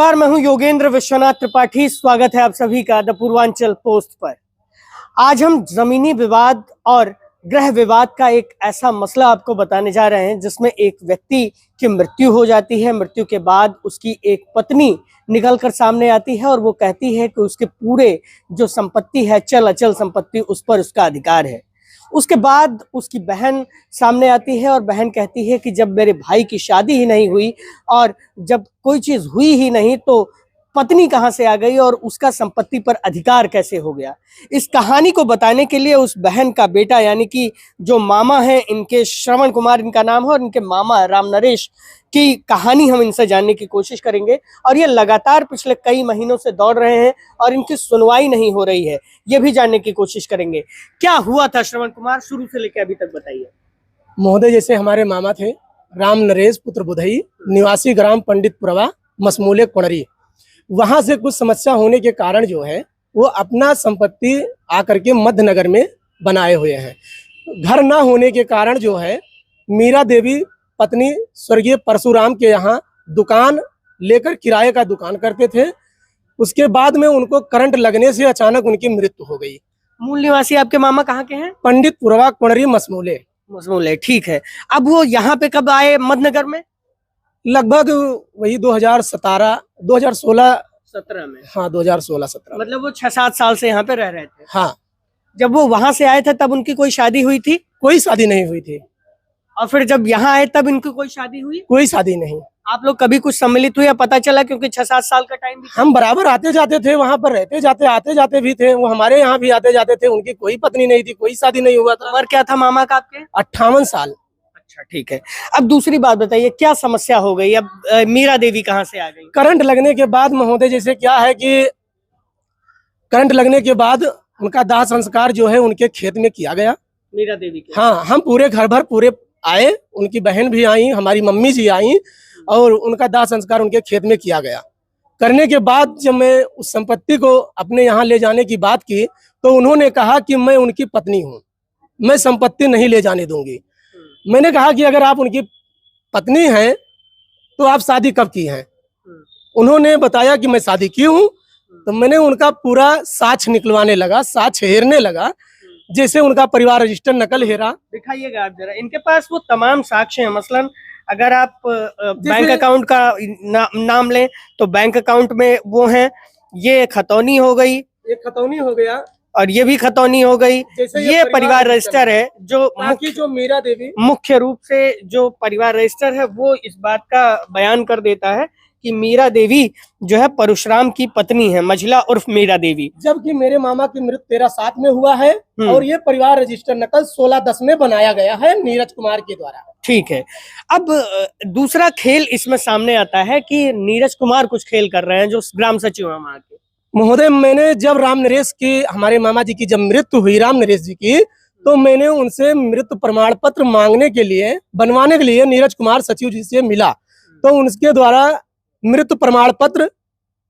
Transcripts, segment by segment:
नमस्कार, मैं हूं योगेंद्र विश्वनाथ त्रिपाठी। स्वागत है आप सभी का द पूर्वांचल पोस्ट पर। आज हम जमीनी विवाद और गृह विवाद का एक ऐसा मसला आपको बताने जा रहे हैं जिसमें एक व्यक्ति की मृत्यु हो जाती है। मृत्यु के बाद उसकी एक पत्नी निकलकर सामने आती है और वो कहती है कि उसके पूरे जो संपत्ति है, चल अचल संपत्ति, उस पर उसका अधिकार है। उसके बाद उसकी बहन सामने आती है और बहन कहती है कि जब मेरे भाई की शादी ही नहीं हुई और जब कोई चीज हुई ही नहीं तो पत्नी कहाँ से आ गई और उसका संपत्ति पर अधिकार कैसे हो गया। इस कहानी को बताने के लिए उस बहन का बेटा यानी कि जो मामा है, इनके श्रवण कुमार इनका नाम है, और इनके मामा राम नरेश की कहानी हम इनसे जानने की कोशिश करेंगे। और ये लगातार पिछले कई महीनों से दौड़ रहे हैं और इनकी सुनवाई नहीं हो रही है, ये भी जानने की कोशिश करेंगे। क्या हुआ था श्रवण कुमार, शुरू से लेकर अभी तक बताइए। महोदय, जैसे हमारे मामा थे राम नरेश पुत्र बुधई, निवासी ग्राम पंडितपुरवा, मसमूले कोणरी, वहां से कुछ समस्या होने के कारण जो है वो अपना संपत्ति आकर के मध्यनगर में बनाए हुए हैं। घर ना होने के कारण जो है मीरा देवी पत्नी स्वर्गीय परशुराम के यहाँ दुकान लेकर किराए का दुकान करते थे। उसके बाद में उनको करंट लगने से अचानक उनकी मृत्यु हो गई। मूल निवासी आपके मामा कहाँ के हैं? पंडितपुरवा कोणरी, मसमूले। मसमूले, ठीक है। अब वो यहाँ पे कब आए मध्यनगर में? लगभग वही 2017 2016-17 में। हाँ, 2016-17। मतलब वो 6-7 साल से यहाँ पे रह रहे थे। हाँ। जब वो वहां से आए थे तब उनकी कोई शादी हुई थी? कोई शादी नहीं हुई थी। और फिर जब यहाँ आए तब इनकी कोई शादी हुई? कोई शादी नहीं। आप लोग कभी कुछ सम्मिलित हुए या पता चला? क्योंकि 6-7 साल का टाइम भी हम बराबर आते जाते थे, वहाँ पर रहते जाते आते जाते भी थे। वो हमारे यहाँ भी आते जाते थे। उनकी कोई पत्नी नहीं थी, कोई शादी नहीं हुआ था। उम्र क्या था मामा का आपके? 58 साल। अच्छा, ठीक है। अब दूसरी बात बताइए, क्या समस्या हो गई? अब मीरा देवी कहाँ से आ गई? करंट लगने के बाद महोदय, जैसे क्या है कि करंट लगने के बाद उनका दाह संस्कार जो है उनके खेत में किया गया। मीरा देवी के? हाँ, हम पूरे घर भर पूरे आए, उनकी बहन भी आई, हमारी मम्मी जी आई, और उनका दाह संस्कार उनके खेत में किया गया। करने के बाद जब मैं उस संपत्ति को अपने यहाँ ले जाने की बात की तो उन्होंने कहा कि मैं उनकी पत्नी हूँ, मैं संपत्ति नहीं ले जाने दूंगी। मैंने कहा कि अगर आप उनकी पत्नी हैं तो आप शादी कब की हैं? उन्होंने बताया कि मैं शादी की हूँ। तो मैंने उनका पूरा साक्ष्य निकलवाने लगा, साक्ष्य हेरने लगा, जैसे उनका परिवार रजिस्टर नकल हेरा। दिखाइएगा आप जरा। इनके पास वो तमाम साक्ष्य हैं। मसलन अगर आप बैंक अकाउंट का नाम लें तो बैंक अकाउंट में वो हैं। ये खतौनी हो गई, एक खतौनी हो गया, और ये भी खतौनी हो गई। ये परिवार रजिस्टर है जो मीरा देवी मुख्य रूप से जो परिवार रजिस्टर है वो इस बात का बयान कर देता है कि मीरा देवी जो है परशुराम की पत्नी है, मझिला उर्फ मीरा देवी। जबकि मेरे मामा की मृत्यु 13/7 में हुआ है और ये परिवार रजिस्टर नकल 16/10 में बनाया गया है नीरज कुमार के द्वारा। ठीक है। अब दूसरा खेल इसमें सामने आता है कि नीरज कुमार कुछ खेल कर रहे हैं जो ग्राम सचिव है वहाँ के। महोदय, मैंने जब राम नरेश की, हमारे मामा जी की जब मृत्यु हुई राम नरेश जी की, तो मैंने उनसे मृत्यु प्रमाण पत्र मांगने के लिए, बनवाने के लिए नीरज कुमार सचिव जी से मिला। तो उनके द्वारा मृत्यु प्रमाण पत्र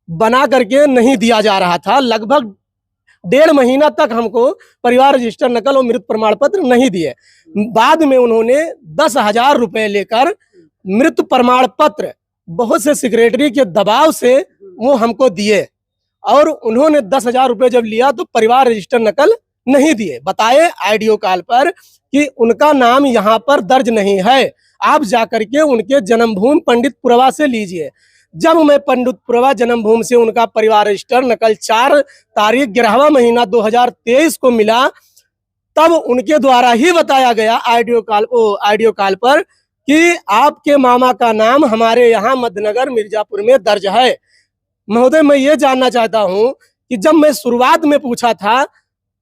बना करके नहीं दिया जा रहा था। लगभग 1.5 महीना तक हमको परिवार रजिस्टर नकल और मृत्यु प्रमाण पत्र नहीं दिए। बाद में उन्होंने 10,000 रुपए लेकर मृत्यु प्रमाण पत्र बहुत से सेक्रेटरी के दबाव से वो हमको दिए, और उन्होंने 10,000 रुपए जब लिया तो परिवार रजिस्टर नकल नहीं दिए। बताए आईडीओ कॉल पर कि उनका नाम यहाँ पर दर्ज नहीं है, आप जाकर के उनके जन्मभूमि पंडितपुरवा से लीजिए। जब मैं पंडितपुरवा जन्मभूमि से उनका परिवार रजिस्टर नकल 4 तारीख 11वां महीना 2023 को मिला, तब उनके द्वारा ही बताया गया आईडीओ कॉल पर कि आपके मामा का नाम हमारे यहाँ मध्यनगर मिर्जापुर में दर्ज है। महोदय, मैं ये जानना चाहता हूँ कि जब मैं शुरुआत में पूछा था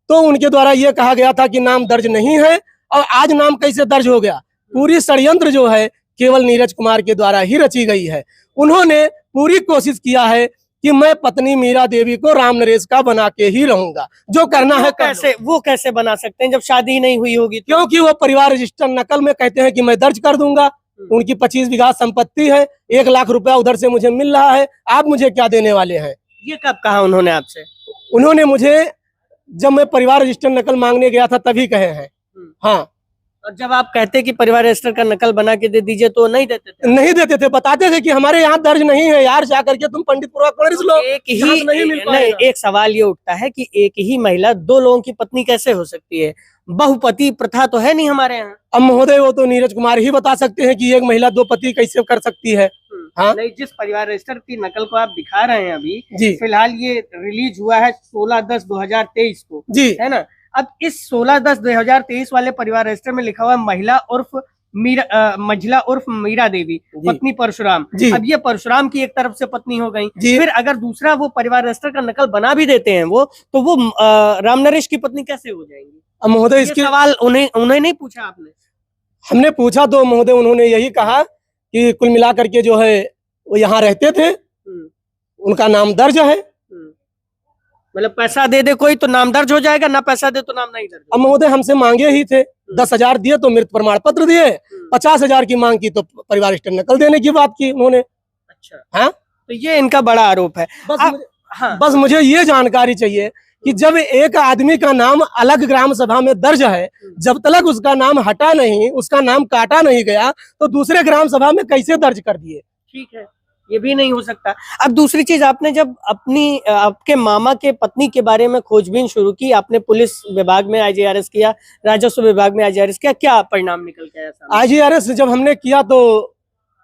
तो उनके द्वारा ये कहा गया था कि नाम दर्ज नहीं है, और आज नाम कैसे दर्ज हो गया? पूरी षड्यंत्र जो है केवल नीरज कुमार के द्वारा ही रची गई है। उन्होंने पूरी कोशिश किया है कि मैं पत्नी मीरा देवी को राम नरेश का बना के ही रहूंगा, जो करना है कैसे वो कैसे बना सकते हैं जब शादी नहीं हुई होगी? क्योंकि वो परिवार रजिस्टर नकल में कहते हैं कि मैं दर्ज कर दूंगा। उनकी 25 बीघा संपत्ति है, 1 लाख रुपया उधर से मुझे मिल रहा है, आप मुझे क्या देने वाले हैं? ये कब कहा उन्होंने आपसे? उन्होंने मुझे जब मैं परिवार रजिस्टर नकल मांगने गया था तभी कहे हैं। हाँ, और जब आप कहते कि परिवार रजिस्टर का नकल बना के दे दीजिए तो नहीं देते थे? नहीं देते थे, बताते थे कि हमारे यहाँ दर्ज नहीं है यार, जा करके तुम पंडितपुरा पुलिस लो, एक ही नहीं मिल नहीं, पाएगा। एक सवाल ये उठता है कि एक ही महिला दो लोगों की पत्नी कैसे हो सकती है? बहुपति प्रथा तो है नहीं हमारे यहाँ। अब महोदय वो तो नीरज कुमार ही बता सकते हैं कि एक महिला दो पति कैसे कर सकती है। हाँ नहीं, जिस परिवार रजिस्टर की नकल को आप दिखा रहे हैं अभी, जी फिलहाल ये रिलीज हुआ है 16/10/2023 को, जी है ना? अब इस 16/10/2023 वाले परिवार रजिस्टर में लिखा हुआ है महिला उर्फ मंझला उर्फ मीरा देवी, जी। पत्नी परशुराम। जी। अब ये परशुराम की एक तरफ से पत्नी हो गई, जी। फिर अगर दूसरा वो परिवार रजिस्टर का नकल बना भी देते हैं वो, तो वो राम नरेश की पत्नी कैसे हो जाएंगी? अब महोदय ये इसके सवाल उन्हें नहीं पूछा आपने? हमने पूछा तो महोदय उन्होंने यही कहा कि कुल मिला करके जो है वो यहाँ रहते थे, उनका नाम दर्ज है। मतलब पैसा दे दे कोई तो नाम दर्ज हो जाएगा, ना पैसा दे तो नाम नहीं दर्ज। अब महोदय हमसे मांगे ही थे, 10,000 दिए तो मृत प्रमाण पत्र दिए, 50,000 की मांग की तो परिवार रजिस्टर नकल देने की बात की उन्होंने। अच्छा, हाँ तो ये इनका बड़ा आरोप है। बस मुझे ये जानकारी चाहिए कि जब एक आदमी का नाम अलग ग्राम सभा में दर्ज है, जब तक उसका नाम हटा नहीं, उसका नाम काटा नहीं गया, तो दूसरे ग्राम सभा में कैसे दर्ज कर दिए? ठीक है, ये भी नहीं हो सकता। अब दूसरी चीज, आपने जब आपके मामा के पत्नी के बारे में खोजबीन शुरू की, आपने पुलिस विभाग में IGRS किया, राजस्व विभाग में IGRS किया, क्या परिणाम निकल के आया? IGRS जब हमने किया तो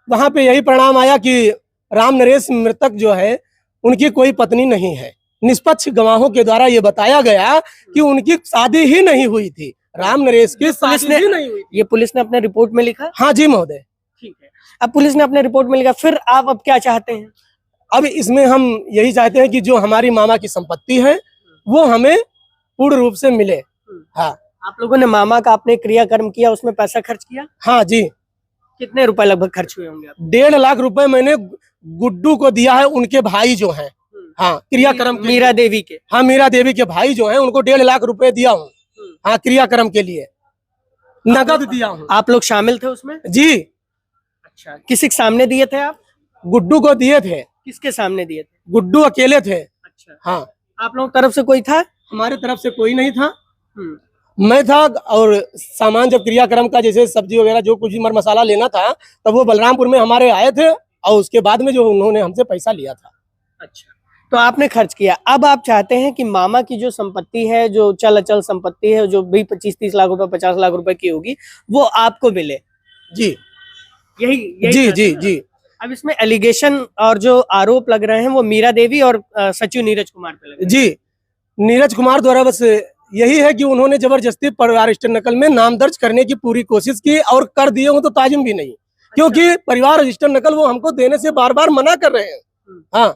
वहां पे यही परिणाम आया कि राम नरेश मृतक जो है उनकी कोई पत्नी नहीं है। निष्पक्ष गवाहों के द्वारा ये बताया गया कि उनकी शादी ही नहीं हुई थी, राम नरेश की शादी ही नहीं हुई थी। ये पुलिस ने अपने रिपोर्ट में लिखा? हाँ जी महोदय। ठीक है, अब पुलिस ने अपने रिपोर्ट में लिखा, फिर आप अब क्या चाहते हैं? अब इसमें हम यही चाहते हैं कि जो हमारी मामा की संपत्ति है वो हमें पूर्ण रूप से मिले। हाँ, आप लोगों ने मामा का आपने क्रियाकर्म किया, उसमें पैसा खर्च किया? हाँ जी। कितने रुपए लगभग खर्च हुए होंगे? 1.5 लाख रुपए मैंने गुड्डू को दिया है, उनके भाई जो हैं। हाँ, क्रियाक्रम मीरा देवी के। हाँ, मीरा देवी के भाई जो हैं उनको 1.5 लाख रुपए दिया हूँ। हाँ, क्रियाक्रम के लिए नकद दिया हूँ। आप लोग शामिल थे उसमें? जी। अच्छा, किसी के सामने दिए थे आप? गुड्डू को दिए थे। किसके सामने दिए थे? गुड्डू अकेले थे। अच्छा, हाँ। आप लोगों की तरफ से कोई था? हमारे तरफ से कोई नहीं था। मैं था, और सामान जब क्रियाक्रम का जैसे सब्जी वगैरह जो कुछ भी मर मसाला लेना था तब वो बलरामपुर में हमारे आए थे, और उसके बाद में जो उन्होंने हमसे पैसा लिया था। अच्छा, तो आपने खर्च किया। अब आप चाहते हैं कि मामा की जो संपत्ति है, जो चल अचल संपत्ति है, जो भी 25-30 लाख रुपए 50 लाख रुपए की होगी, वो आपको मिले? जी यही जी जी जी। अब इसमें एलिगेशन और जो आरोप लग रहे हैं वो मीरा देवी और सचिव नीरज कुमार पे लग रहे हैं। जी, नीरज कुमार द्वारा बस यही है कि उन्होंने जबरदस्ती परिवार रजिस्टर नकल में नाम दर्ज करने की पूरी कोशिश की, और कर दिए हो तो ताजिम भी नहीं। क्योंकि परिवार रजिस्टर नकल वो हमको देने से बार बार मना कर रहे हैं। हाँ,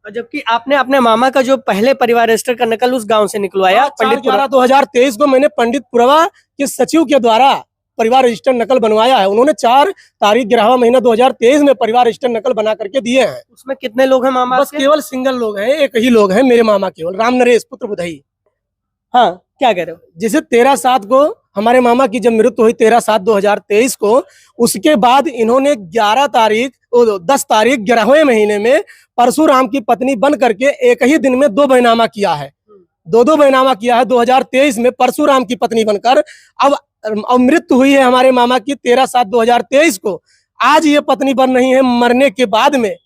और जबकि आपने अपने मामा का जो पहले परिवार रजिस्टर का नकल उस गांव से निकलवाया, 4/11/2023 को मैंने पंडितपुरवा के सचिव के द्वारा परिवार रजिस्टर नकल बनवाया है। उन्होंने 4 तारीख 11वां महीना 2023 में परिवार रजिस्टर नकल बना करके दिए हैं। उसमें कितने लोग हैं मामा? बस केवल सिंगल लोग हैं, एक ही लोग हैं मेरे मामा, केवल राम नरेश पुत्र बुधई। हाँ, क्या कह रहे हो? जैसे 13/7 को हमारे मामा की जब मृत्यु हुई 13/7/2023 को, उसके बाद इन्होंने 10 तारीख 11वें महीने में परशुराम की पत्नी बन करके एक ही दिन में 2 बैनामा किया है। 2 बैनामा किया है 2023 में परशुराम की पत्नी बनकर। अब मृत्यु हुई है हमारे मामा की 13/7/2023 को। आज ये पत्नी बन रही है मरने के बाद में।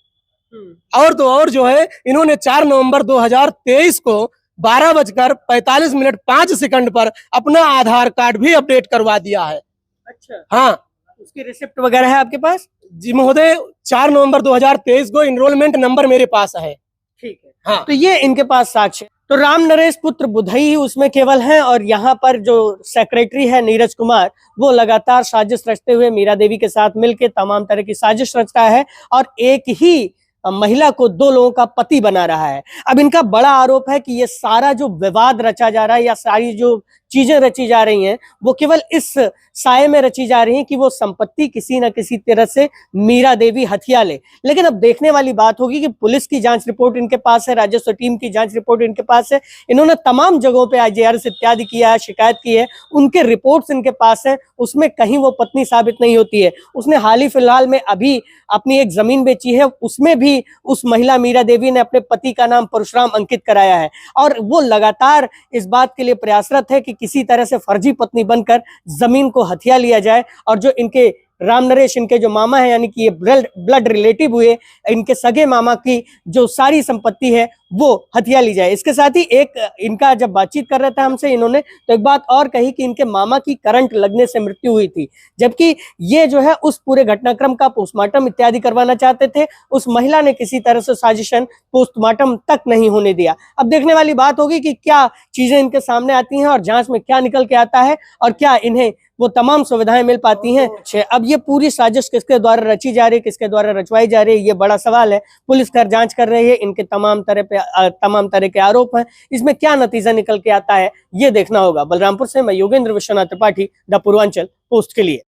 और तो और जो है, इन्होंने 4 नवंबर 2023 को 12:45:05 पर अपना आधार कार्ड भी अपडेट करवा दिया है। अच्छा, हाँ, उसकी रिसिप्ट वगैरह है आपके पास? जी महोदय, 4 नवंबर 2023 को इनरोलमेंट नंबर मेरे पास है। ठीक है। हाँ, तो ये इनके पास साक्ष्य। तो राम नरेश पुत्र बुधई ही उसमें केवल हैं, और यहाँ पर जो सेक्रेटरी है नीरज कुमार, वो लगातार साजिश रचते हुए मीरा देवी के साथ मिलकर तमाम तरह की साजिश रचता है, और एक ही महिला को 2 लोगों का पति बना रहा है। अब इनका बड़ा आरोप है कि ये सारा जो विवाद रचा जा रहा है, या सारी जो चीजें रची जा रही हैं, वो केवल इस साये में रची जा रही हैं कि वो संपत्ति किसी न किसी तरह से मीरा देवी हथिया ले। लेकिन अब देखने वाली बात होगी कि पुलिस की जांच रिपोर्ट इनके पास है, राजस्व टीम की जांच रिपोर्ट इनके पास है, इन्होंने तमाम जगहों पे IGRS इत्यादि किया है, शिकायत की है, उनके रिपोर्ट्स इनके पास है, उसमें कहीं वो पत्नी साबित नहीं होती है। उसने हाल ही फिलहाल में अभी अपनी एक जमीन बेची है, उसमें भी कि उस महिला मीरा देवी ने अपने पति का नाम परशुराम अंकित कराया है और वो लगातार इस बात के लिए प्रयासरत है कि किसी तरह से फर्जी पत्नी बनकर जमीन को हथिया लिया जाए और जो इनके राम नरेश, इनके जो मामा है, यानी कि ये ब्लड रिलेटिव हुए, इनके सगे मामा की जो सारी संपत्ति है वो हथिया ली जाए। इसके साथ ही एक इनका जब बातचीत कर रहे थे हमसे इन्होंने, तो एक बात और कही कि इनके मामा की करंट लगने से मृत्यु हुई थी, जबकि ये जो है उस पूरे घटनाक्रम का पोस्टमार्टम इत्यादि करवाना चाहते थे। उस महिला ने किसी तरह से साजिशन पोस्टमार्टम तक नहीं होने दिया। अब देखने वाली बात होगी कि क्या चीजें इनके सामने आती हैं और जांच में क्या निकल के आता है और क्या इन्हें वो तमाम सुविधाएं मिल पाती हैं। अब ये पूरी साजिश किसके द्वारा रची जा रही है, किसके द्वारा रचवाई जा रही है, ये बड़ा सवाल है। पुलिस कर जांच कर रही है, इनके तमाम तरह के आरोप हैं, इसमें क्या नतीजा निकल के आता है ये देखना होगा। बलरामपुर से मैं योगेंद्र विश्वनाथ त्रिपाठी, द पूर्वांचल पोस्ट के लिए।